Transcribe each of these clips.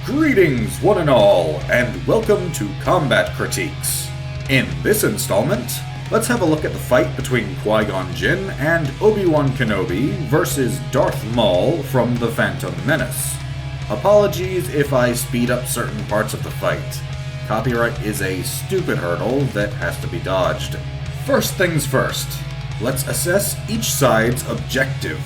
Greetings, one and all, and welcome to Combat Critiques. In this installment, let's have a look at the fight between Qui-Gon Jinn and Obi-Wan Kenobi versus Darth Maul from The Phantom Menace. Apologies if I speed up certain parts of the fight. Copyright is a stupid hurdle that has to be dodged. First things first, let's assess each side's objective.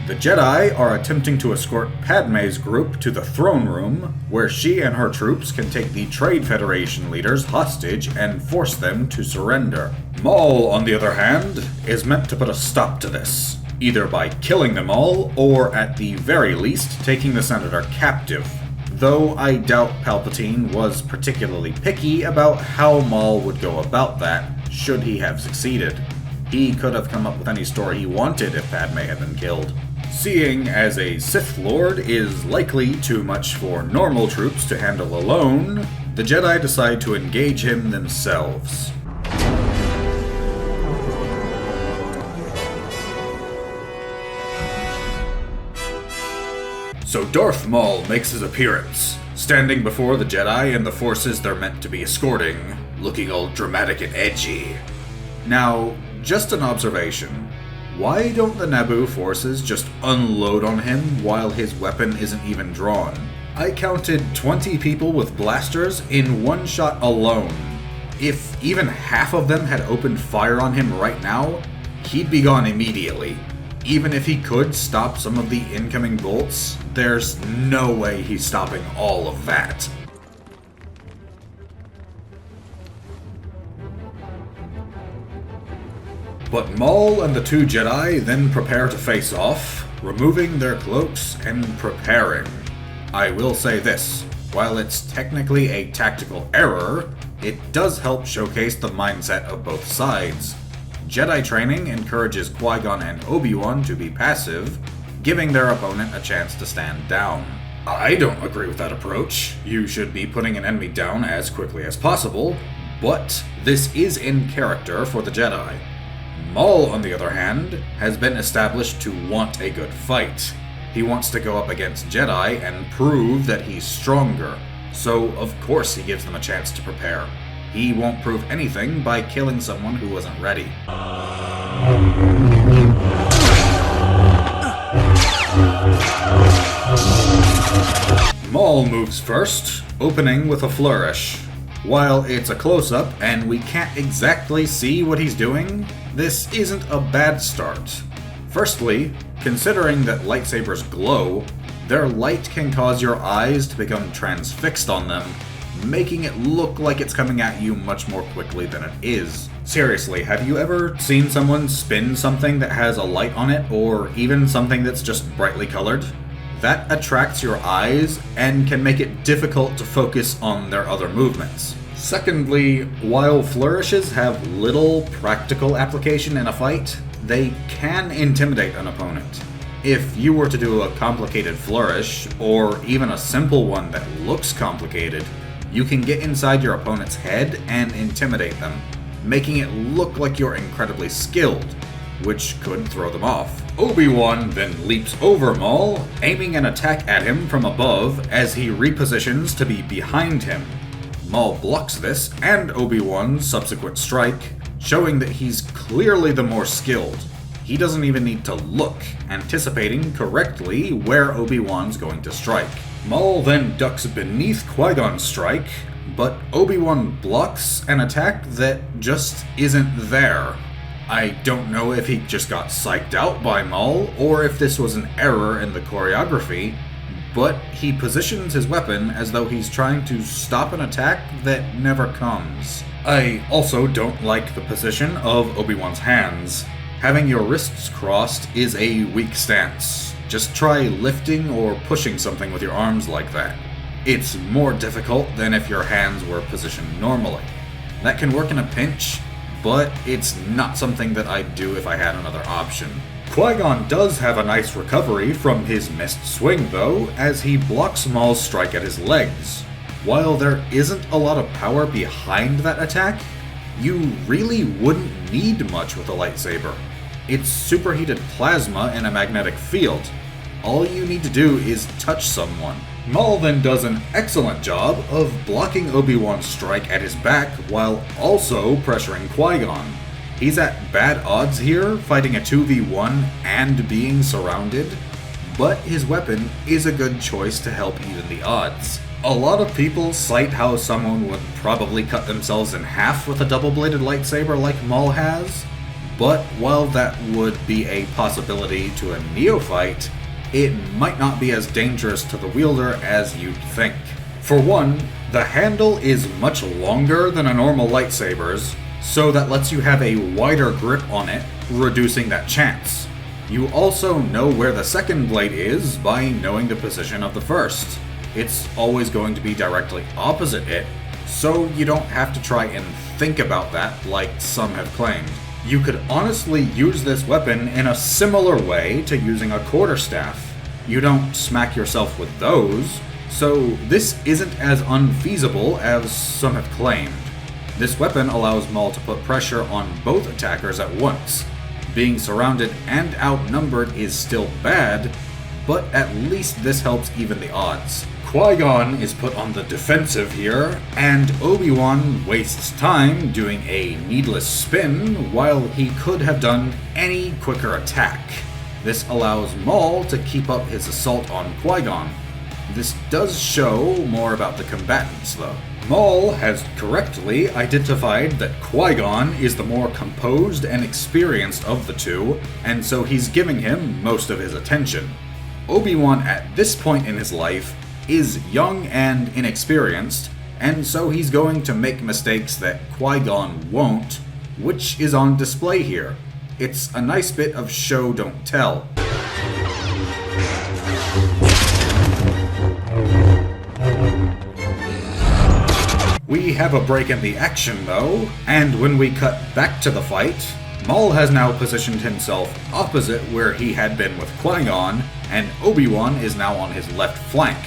The Jedi are attempting to escort Padme's group to the throne room, where she and her troops can take the Trade Federation leaders hostage and force them to surrender. Maul, on the other hand, is meant to put a stop to this, either by killing them all, or at the very least, taking the Senator captive. Though I doubt Palpatine was particularly picky about how Maul would go about that, should he have succeeded. He could have come up with any story he wanted if Padme had been killed. Seeing as a Sith Lord is likely too much for normal troops to handle alone, the Jedi decide to engage him themselves. So Darth Maul makes his appearance, standing before the Jedi and the forces they're meant to be escorting, looking all dramatic and edgy. Now, just an observation. Why don't the Naboo forces just unload on him while his weapon isn't even drawn? I counted 20 people with blasters in one shot alone. If even half of them had opened fire on him right now, he'd be gone immediately. Even if he could stop some of the incoming bolts, there's no way he's stopping all of that. But Maul and the two Jedi then prepare to face off, removing their cloaks and preparing. I will say this, while it's technically a tactical error, it does help showcase the mindset of both sides. Jedi training encourages Qui-Gon and Obi-Wan to be passive, giving their opponent a chance to stand down. I don't agree with that approach. You should be putting an enemy down as quickly as possible, but this is in character for the Jedi. Maul, on the other hand, has been established to want a good fight. He wants to go up against Jedi and prove that he's stronger, so of course he gives them a chance to prepare. He won't prove anything by killing someone who wasn't ready. Maul moves first, opening with a flourish. While it's a close-up and we can't exactly see what he's doing, this isn't a bad start. Firstly, considering that lightsabers glow, their light can cause your eyes to become transfixed on them, making it look like it's coming at you much more quickly than it is. Seriously, have you ever seen someone spin something that has a light on it, or even something that's just brightly colored? That attracts your eyes and can make it difficult to focus on their other movements. Secondly, while flourishes have little practical application in a fight, they can intimidate an opponent. If you were to do a complicated flourish, or even a simple one that looks complicated, you can get inside your opponent's head and intimidate them, making it look like you're incredibly skilled, which could throw them off. Obi-Wan then leaps over Maul, aiming an attack at him from above as he repositions to be behind him. Maul blocks this and Obi-Wan's subsequent strike, showing that he's clearly the more skilled. He doesn't even need to look, anticipating correctly where Obi-Wan's going to strike. Maul then ducks beneath Qui-Gon's strike, but Obi-Wan blocks an attack that just isn't there. I don't know if he just got psyched out by Maul, or if this was an error in the choreography, but he positions his weapon as though he's trying to stop an attack that never comes. I also don't like the position of Obi-Wan's hands. Having your wrists crossed is a weak stance. Just try lifting or pushing something with your arms like that. It's more difficult than if your hands were positioned normally. That can work in a pinch, but it's not something that I'd do if I had another option. Qui-Gon does have a nice recovery from his missed swing though, as he blocks Maul's strike at his legs. While there isn't a lot of power behind that attack, you really wouldn't need much with a lightsaber. It's superheated plasma in a magnetic field. All you need to do is touch someone. Maul then does an excellent job of blocking Obi-Wan's strike at his back while also pressuring Qui-Gon. He's at bad odds here, fighting a 2v1 and being surrounded, but his weapon is a good choice to help even the odds. A lot of people cite how someone would probably cut themselves in half with a double-bladed lightsaber like Maul has, but while that would be a possibility to a neophyte, it might not be as dangerous to the wielder as you'd think. For one, the handle is much longer than a normal lightsaber's, so that lets you have a wider grip on it, reducing that chance. You also know where the second blade is by knowing the position of the first. It's always going to be directly opposite it, so you don't have to try and think about that like some have claimed. You could honestly use this weapon in a similar way to using a quarterstaff. You don't smack yourself with those, so this isn't as unfeasible as some have claimed. This weapon allows Maul to put pressure on both attackers at once. Being surrounded and outnumbered is still bad, but at least this helps even the odds. Qui-Gon is put on the defensive here, and Obi-Wan wastes time doing a needless spin while he could have done any quicker attack. This allows Maul to keep up his assault on Qui-Gon. This does show more about the combatants though. Maul has correctly identified that Qui-Gon is the more composed and experienced of the two, and so he's giving him most of his attention. Obi-Wan at this point in his life is young and inexperienced, and so he's going to make mistakes that Qui-Gon won't, which is on display here. It's a nice bit of show don't tell. We have a break in the action though, and when we cut back to the fight, Maul has now positioned himself opposite where he had been with Qui-Gon, and Obi-Wan is now on his left flank.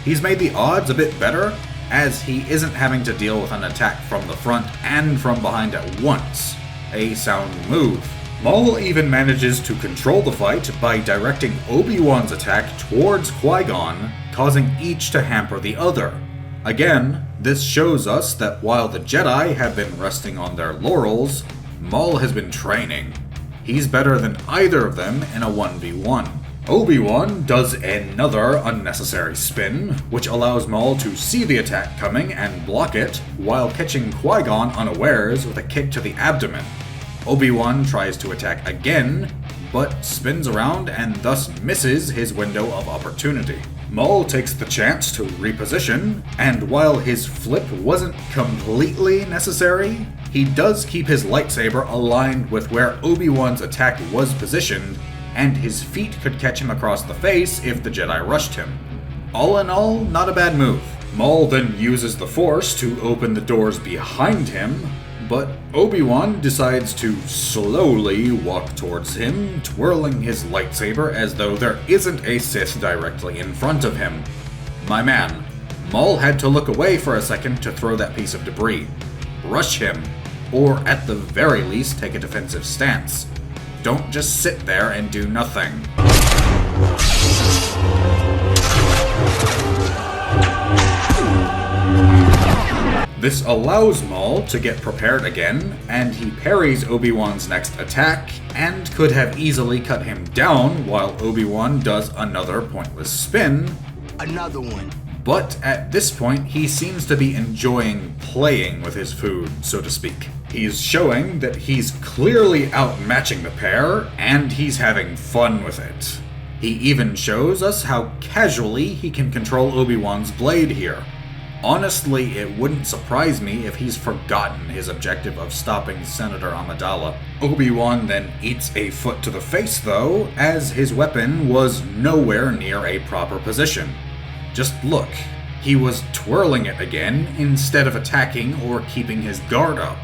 He's made the odds a bit better, as he isn't having to deal with an attack from the front and from behind at once. A sound move. Maul even manages to control the fight by directing Obi-Wan's attack towards Qui-Gon, causing each to hamper the other. Again, this shows us that while the Jedi have been resting on their laurels, Maul has been training. He's better than either of them in a 1v1. Obi-Wan does another unnecessary spin, which allows Maul to see the attack coming and block it, while catching Qui-Gon unawares with a kick to the abdomen. Obi-Wan tries to attack again, but spins around and thus misses his window of opportunity. Maul takes the chance to reposition, and while his flip wasn't completely necessary, he does keep his lightsaber aligned with where Obi-Wan's attack was positioned, and his feet could catch him across the face if the Jedi rushed him. All in all, not a bad move. Maul then uses the Force to open the doors behind him, but Obi-Wan decides to slowly walk towards him, twirling his lightsaber as though there isn't a Sith directly in front of him. My man, Maul had to look away for a second to throw that piece of debris. Rush him, or at the very least take a defensive stance. Don't just sit there and do nothing. This allows Maul to get prepared again, and he parries Obi-Wan's next attack, and could have easily cut him down while Obi-Wan does another pointless spin. Another one. But at this point, he seems to be enjoying playing with his food, so to speak. He's showing that he's clearly outmatching the pair, and he's having fun with it. He even shows us how casually he can control Obi-Wan's blade here. Honestly, it wouldn't surprise me if he's forgotten his objective of stopping Senator Amidala. Obi-Wan then eats a foot to the face though, as his weapon was nowhere near a proper position. Just look, he was twirling it again instead of attacking or keeping his guard up.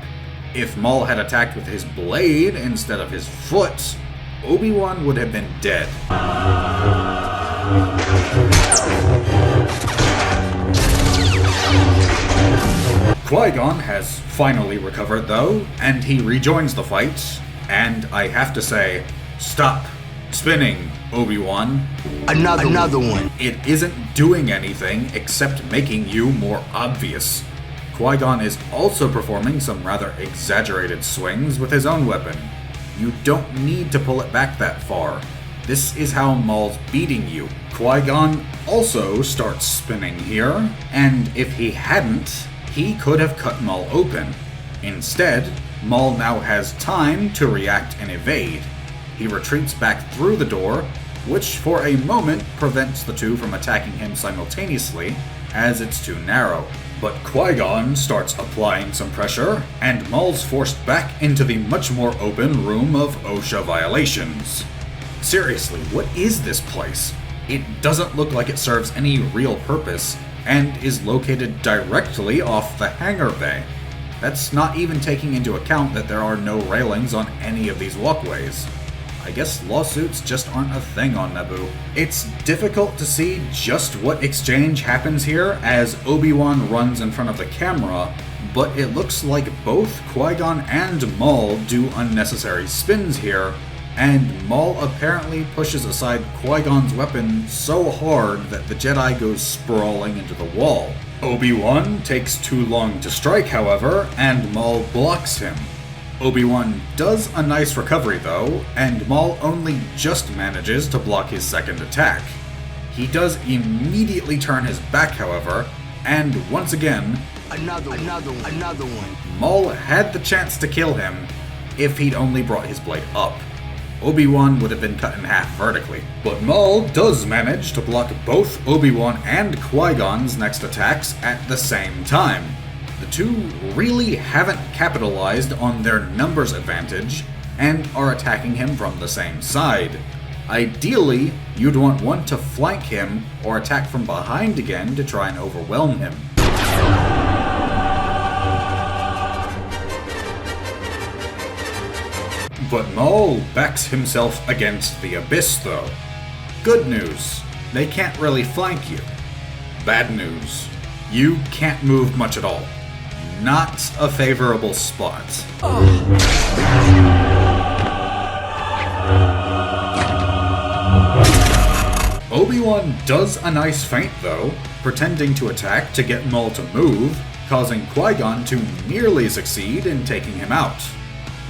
If Maul had attacked with his blade instead of his foot, Obi-Wan would have been dead. Qui-Gon has finally recovered though, and he rejoins the fight, and I have to say, stop spinning, Obi-Wan. Another one. It isn't doing anything except making you more obvious. Qui-Gon is also performing some rather exaggerated swings with his own weapon. You don't need to pull it back that far. This is how Maul's beating you. Qui-Gon also starts spinning here, and if he hadn't, he could have cut Maul open. Instead, Maul now has time to react and evade. He retreats back through the door, which for a moment prevents the two from attacking him simultaneously, as it's too narrow. But Qui-Gon starts applying some pressure, and Maul's forced back into the much more open room of OSHA violations. Seriously, what is this place? It doesn't look like it serves any real purpose, and is located directly off the hangar bay. That's not even taking into account that there are no railings on any of these walkways. I guess lawsuits just aren't a thing on Naboo. It's difficult to see just what exchange happens here as Obi-Wan runs in front of the camera, but it looks like both Qui-Gon and Maul do unnecessary spins here, and Maul apparently pushes aside Qui-Gon's weapon so hard that the Jedi goes sprawling into the wall. Obi-Wan takes too long to strike, however, and Maul blocks him. Obi-Wan does a nice recovery though, and Maul only just manages to block his second attack. He does immediately turn his back, however, and once again, Another one. Maul had the chance to kill him if he'd only brought his blade up. Obi-Wan would have been cut in half vertically. But Maul does manage to block both Obi-Wan and Qui-Gon's next attacks at the same time. The two really haven't capitalized on their numbers advantage, and are attacking him from the same side. Ideally, you'd want one to flank him or attack from behind again to try and overwhelm him. But Maul backs himself against the abyss though. Good news, they can't really flank you. Bad news, you can't move much at all. Not a favorable spot. Obi-Wan does a nice feint though, pretending to attack to get Maul to move, causing Qui-Gon to nearly succeed in taking him out.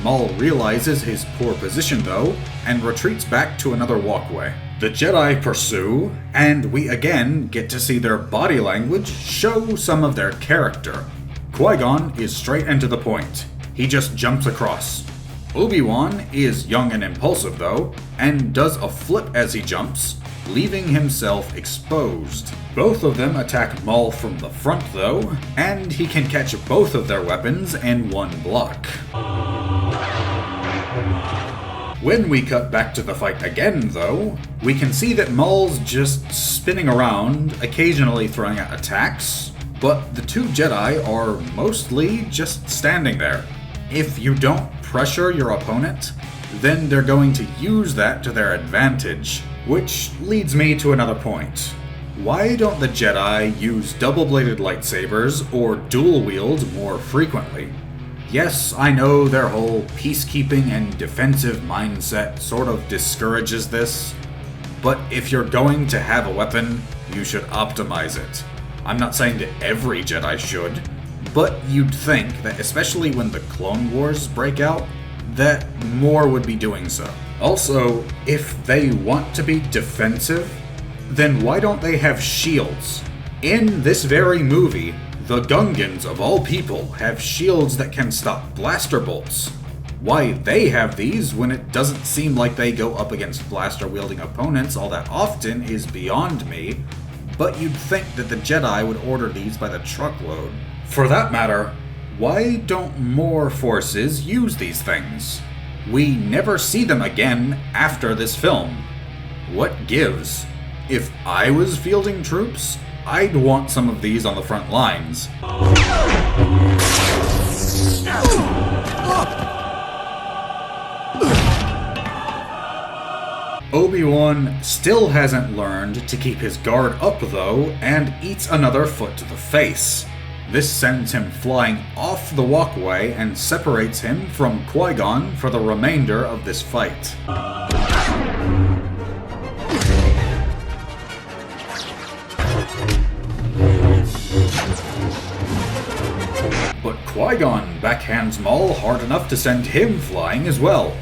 Maul realizes his poor position though, and retreats back to another walkway. The Jedi pursue, and we again get to see their body language show some of their character. Qui-Gon is straight and to the point. He just jumps across. Obi-Wan is young and impulsive though, and does a flip as he jumps, leaving himself exposed. Both of them attack Maul from the front though, and he can catch both of their weapons in one block. When we cut back to the fight again though, we can see that Maul's just spinning around, occasionally throwing out attacks, but the two Jedi are mostly just standing there. If you don't pressure your opponent, then they're going to use that to their advantage, which leads me to another point. Why don't the Jedi use double-bladed lightsabers or dual wield more frequently? Yes, I know their whole peacekeeping and defensive mindset sort of discourages this, but if you're going to have a weapon, you should optimize it. I'm not saying that every Jedi should, but you'd think that especially when the Clone Wars break out, that more would be doing so. Also, if they want to be defensive, then why don't they have shields? In this very movie, the Gungans of all people have shields that can stop blaster bolts. Why they have these when it doesn't seem like they go up against blaster-wielding opponents all that often is beyond me, but you'd think that the Jedi would order these by the truckload. For that matter, why don't more forces use these things? We never see them again after this film. What gives? If I was fielding troops, I'd want some of these on the front lines. Obi-Wan still hasn't learned to keep his guard up though, and eats another foot to the face. This sends him flying off the walkway and separates him from Qui-Gon for the remainder of this fight. Qui-Gon backhands Maul hard enough to send him flying as well.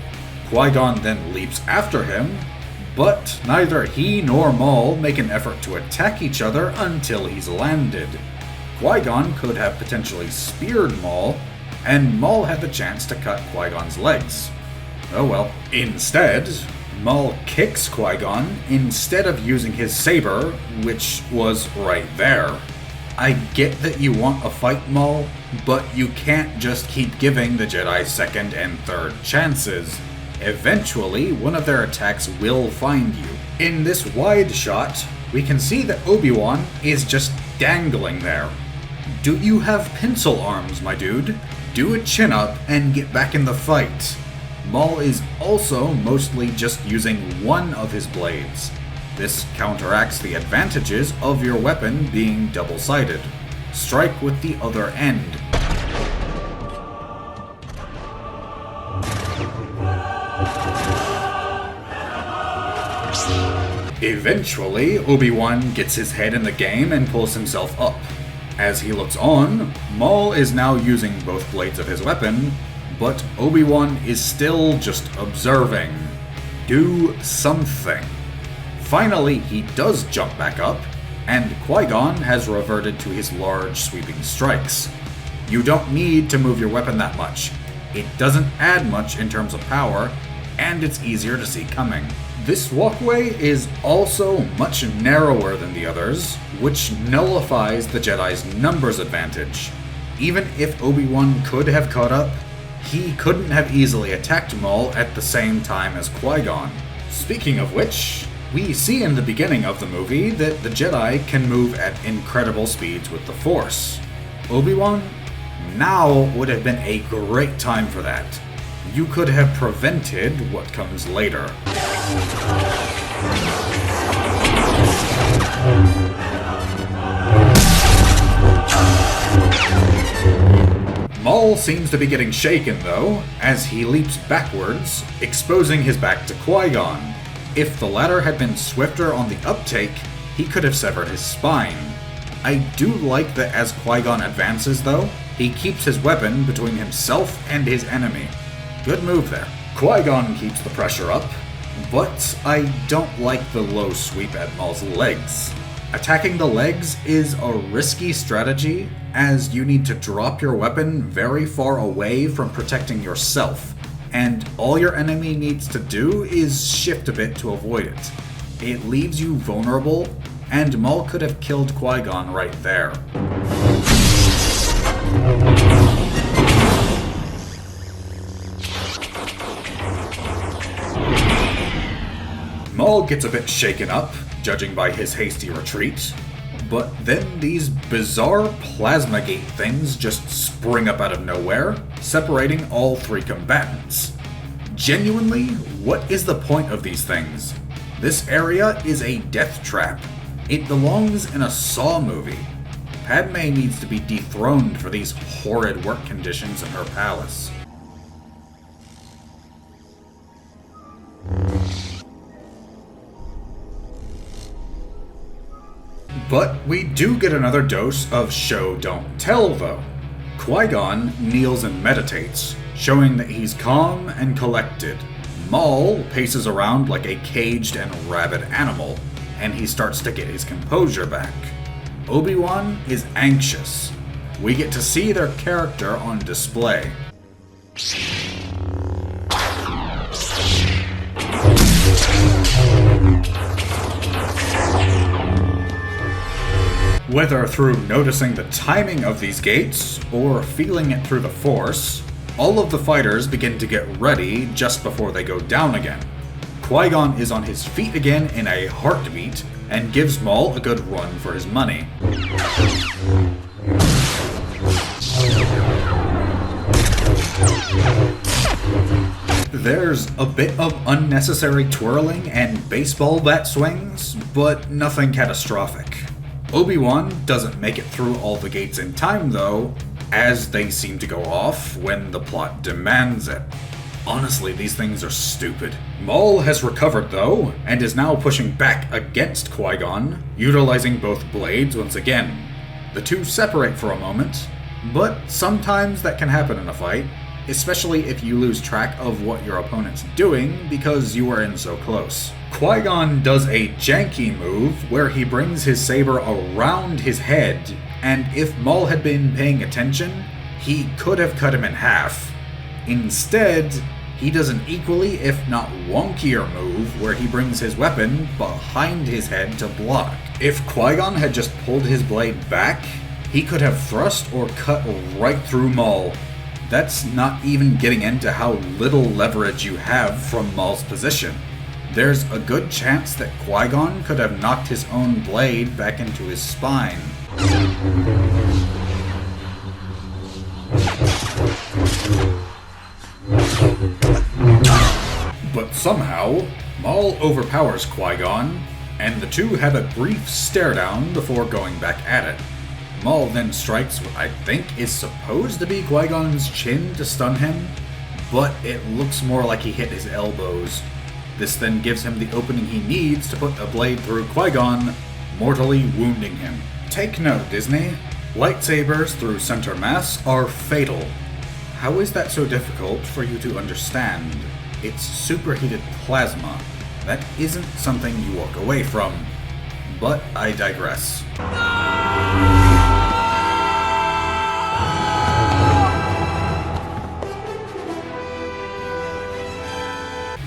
Qui-Gon then leaps after him, but neither he nor Maul make an effort to attack each other until he's landed. Qui-Gon could have potentially speared Maul, and Maul had the chance to cut Qui-Gon's legs. Oh well. Instead, Maul kicks Qui-Gon instead of using his saber, which was right there. I get that you want a fight, Maul, but you can't just keep giving the Jedi second and third chances. Eventually, one of their attacks will find you. In this wide shot, we can see that Obi-Wan is just dangling there. Do you have pencil arms, my dude? Do a chin-up and get back in the fight. Maul is also mostly just using one of his blades. This counteracts the advantages of your weapon being double-sided. Strike with the other end. Eventually, Obi-Wan gets his head in the game and pulls himself up. As he looks on, Maul is now using both blades of his weapon, but Obi-Wan is still just observing. Do something. Finally, he does jump back up, and Qui-Gon has reverted to his large sweeping strikes. You don't need to move your weapon that much. It doesn't add much in terms of power, and it's easier to see coming. This walkway is also much narrower than the others, which nullifies the Jedi's numbers advantage. Even if Obi-Wan could have caught up, he couldn't have easily attacked Maul at the same time as Qui-Gon. Speaking of which, we see in the beginning of the movie that the Jedi can move at incredible speeds with the Force. Obi-Wan? Now would have been a great time for that. You could have prevented what comes later. Maul seems to be getting shaken though, as he leaps backwards, exposing his back to Qui-Gon. If the latter had been swifter on the uptake, he could have severed his spine. I do like that as Qui-Gon advances though, he keeps his weapon between himself and his enemy. Good move there. Qui-Gon keeps the pressure up, but I don't like the low sweep at Maul's legs. Attacking the legs is a risky strategy, as you need to drop your weapon very far away from protecting yourself, and all your enemy needs to do is shift a bit to avoid it. It leaves you vulnerable, and Maul could have killed Qui-Gon right there. Maul gets a bit shaken up, judging by his hasty retreat, but then these bizarre plasma gate things just spring up out of nowhere, separating all three combatants. Genuinely, what is the point of these things? This area is a death trap. It belongs in a Saw movie. Padme needs to be dethroned for these horrid work conditions in her palace. But we do get another dose of show don't tell though. Qui-Gon kneels and meditates, showing that he's calm and collected. Maul paces around like a caged and rabid animal, and he starts to get his composure back. Obi-Wan is anxious. We get to see their character on display. Whether through noticing the timing of these gates, or feeling it through the Force, all of the fighters begin to get ready just before they go down again. Qui-Gon is on his feet again in a heartbeat, and gives Maul a good run for his money. There's a bit of unnecessary twirling and baseball bat swings, but nothing catastrophic. Obi-Wan doesn't make it through all the gates in time though, as they seem to go off when the plot demands it. Honestly, these things are stupid. Maul has recovered though, and is now pushing back against Qui-Gon, utilizing both blades once again. The two separate for a moment, But sometimes that can happen in a fight, especially if you lose track of what your opponent's doing because you are in so close. Qui-Gon does a janky move where he brings his saber around his head, and if Maul had been paying attention, he could have cut him in half. Instead, he does an equally, if not wonkier move where he brings his weapon behind his head to block. If Qui-Gon had just pulled his blade back, he could have thrust or cut right through Maul. That's not even getting into how little leverage you have from Maul's position. There's a good chance that Qui-Gon could have knocked his own blade back into his spine. But somehow, Maul overpowers Qui-Gon, and the two have a brief stare down before going back at it. Maul then strikes what I think is supposed to be Qui-Gon's chin to stun him, but it looks more like he hit his elbows. This then gives him the opening he needs to put a blade through Qui-Gon, mortally wounding him. Take note, Disney. Lightsabers through center mass are fatal. How is that so difficult for you to understand? It's superheated plasma. That isn't something you walk away from. But I digress.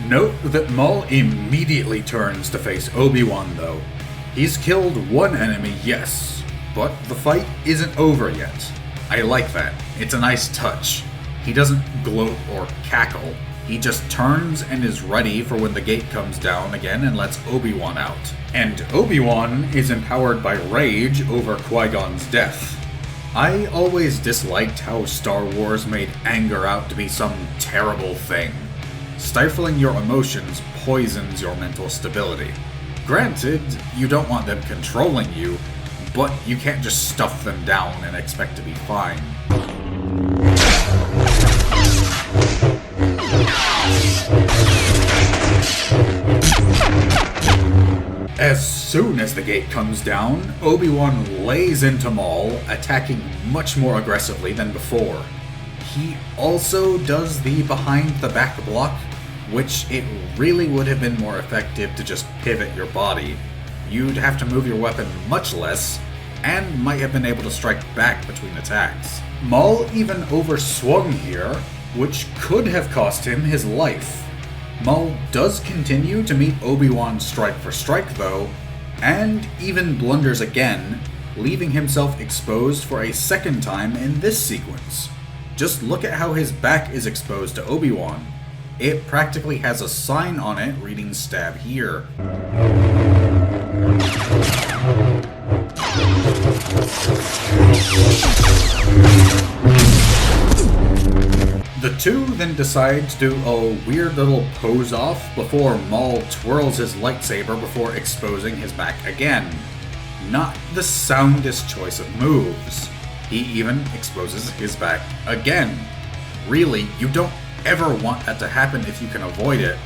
Note that Maul immediately turns to face Obi-Wan though. He's killed one enemy, yes, but the fight isn't over yet. I like that. It's a nice touch. He doesn't gloat or cackle. He just turns and is ready for when the gate comes down again and lets Obi-Wan out. And Obi-Wan is empowered by rage over Qui-Gon's death. I always disliked how Star Wars made anger out to be some terrible thing. Stifling your emotions poisons your mental stability. Granted, you don't want them controlling you, but you can't just stuff them down and expect to be fine. As soon as the gate comes down, Obi-Wan lays into Maul, attacking much more aggressively than before. He also does the behind the back block, which it really would have been more effective to just pivot your body. You'd have to move your weapon much less, and might have been able to strike back between attacks. Maul even overswung here, which could have cost him his life. Maul does continue to meet Obi-Wan strike for strike though, and even blunders again, leaving himself exposed for a second time in this sequence. Just look at how his back is exposed to Obi-Wan. It practically has a sign on it reading "stab here." The two then decide to do a weird little pose off before Maul twirls his lightsaber before exposing his back again. Not the soundest choice of moves. He even exposes his back again. Really, you don't ever want that to happen if you can avoid it,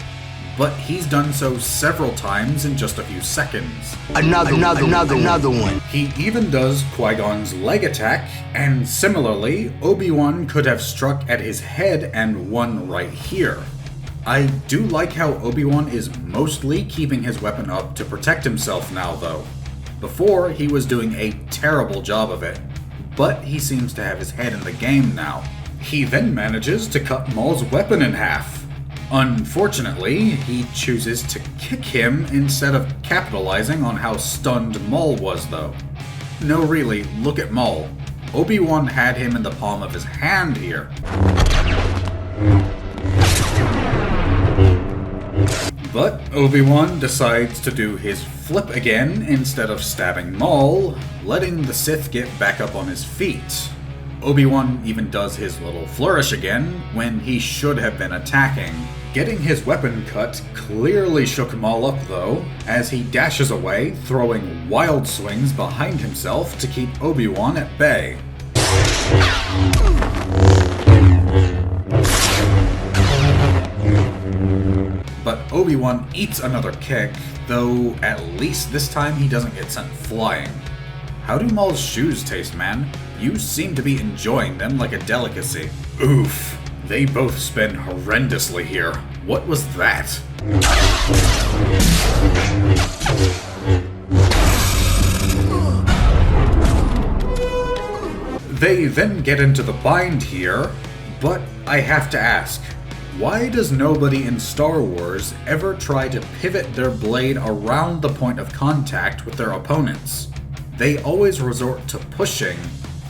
but he's done so several times in just a few seconds. Another one. He even does Qui-Gon's leg attack, and similarly, Obi-Wan could have struck at his head and won right here. I do like how Obi-Wan is mostly keeping his weapon up to protect himself now though. Before, he was doing a terrible job of it, but he seems to have his head in the game now. He then manages to cut Maul's weapon in half. Unfortunately, he chooses to kick him instead of capitalizing on how stunned Maul was though. No really, look at Maul. Obi-Wan had him in the palm of his hand here. But Obi-Wan decides to do his flip again instead of stabbing Maul, letting the Sith get back up on his feet. Obi-Wan even does his little flourish again when he should have been attacking. Getting his weapon cut clearly shook Maul up though, as he dashes away, throwing wild swings behind himself to keep Obi-Wan at bay. But Obi-Wan eats another kick, though at least this time he doesn't get sent flying. How do Maul's shoes taste, man? You seem to be enjoying them like a delicacy. Oof. They both spin horrendously here. What was that? They then get into the bind here, but I have to ask, why does nobody in Star Wars ever try to pivot their blade around the point of contact with their opponents? They always resort to pushing,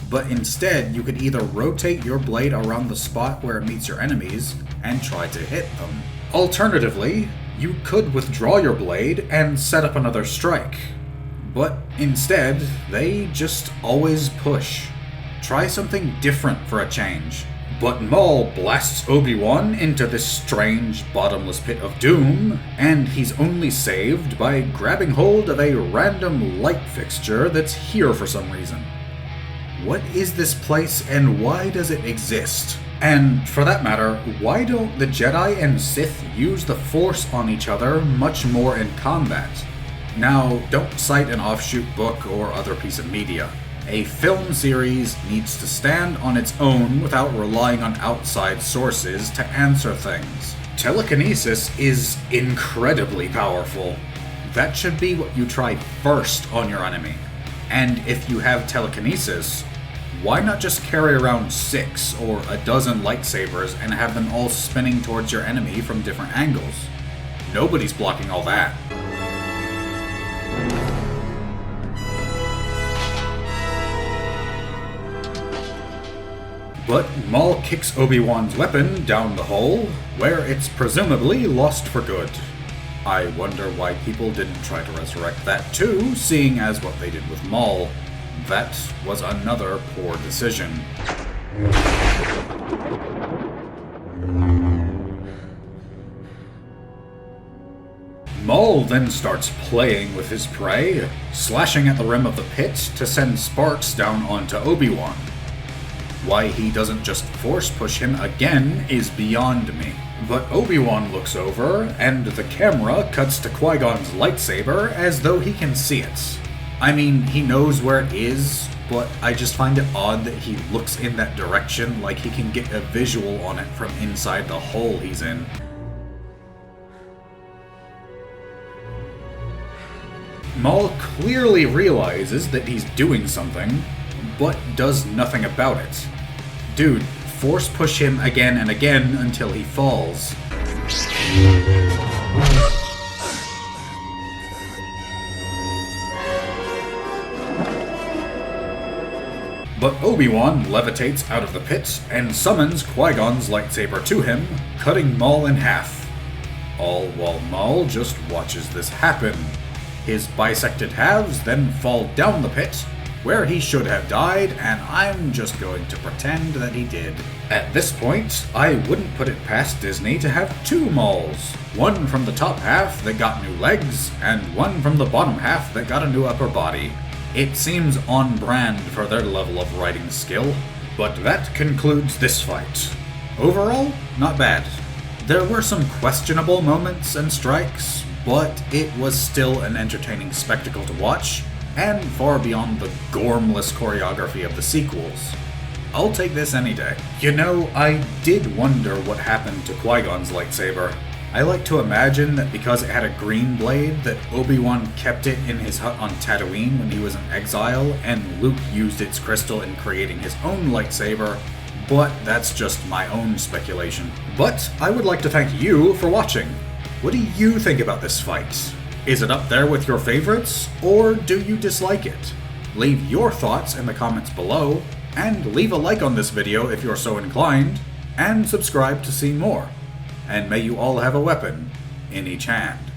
but instead you could either rotate your blade around the spot where it meets your enemies and try to hit them. Alternatively, you could withdraw your blade and set up another strike. But instead, they just always push. Try something different for a change. But Maul blasts Obi-Wan into this strange, bottomless pit of doom, and he's only saved by grabbing hold of a random light fixture that's here for some reason. What is this place and why does it exist? And for that matter, why don't the Jedi and Sith use the Force on each other much more in combat? Now, don't cite an offshoot book or other piece of media. A film series needs to stand on its own without relying on outside sources to answer things. Telekinesis is incredibly powerful. That should be what you try first on your enemy. And if you have telekinesis, why not just carry around 6 or a dozen lightsabers and have them all spinning towards your enemy from different angles? Nobody's blocking all that. But Maul kicks Obi-Wan's weapon down the hole, where it's presumably lost for good. I wonder why people didn't try to resurrect that too, seeing as what they did with Maul. That was another poor decision. Maul then starts playing with his prey, slashing at the rim of the pit to send sparks down onto Obi-Wan. Why he doesn't just force push him again is beyond me. But Obi-Wan looks over, and the camera cuts to Qui-Gon's lightsaber as though he can see it. I mean, he knows where it is, but I just find it odd that he looks in that direction like he can get a visual on it from inside the hole he's in. Maul clearly realizes that he's doing something, but does nothing about it. Dude, force push him again and again until he falls. But Obi-Wan levitates out of the pit and summons Qui-Gon's lightsaber to him, cutting Maul in half. All while Maul just watches this happen. His bisected halves then fall down the pit, where he should have died, and I'm just going to pretend that he did. At this point, I wouldn't put it past Disney to have 2 Mauls. One from the top half that got new legs, and one from the bottom half that got a new upper body. It seems on brand for their level of writing skill, but that concludes this fight. Overall, not bad. There were some questionable moments and strikes, but it was still an entertaining spectacle to watch, and far beyond the gormless choreography of the sequels. I'll take this any day. You know, I did wonder what happened to Qui-Gon's lightsaber. I like to imagine that because it had a green blade, that Obi-Wan kept it in his hut on Tatooine when he was in exile, and Luke used its crystal in creating his own lightsaber, but that's just my own speculation. But I would like to thank you for watching. What do you think about this fight? Is it up there with your favorites, or do you dislike it? Leave your thoughts in the comments below, and leave a like on this video if you're so inclined, and subscribe to see more. And may you all have a weapon in each hand.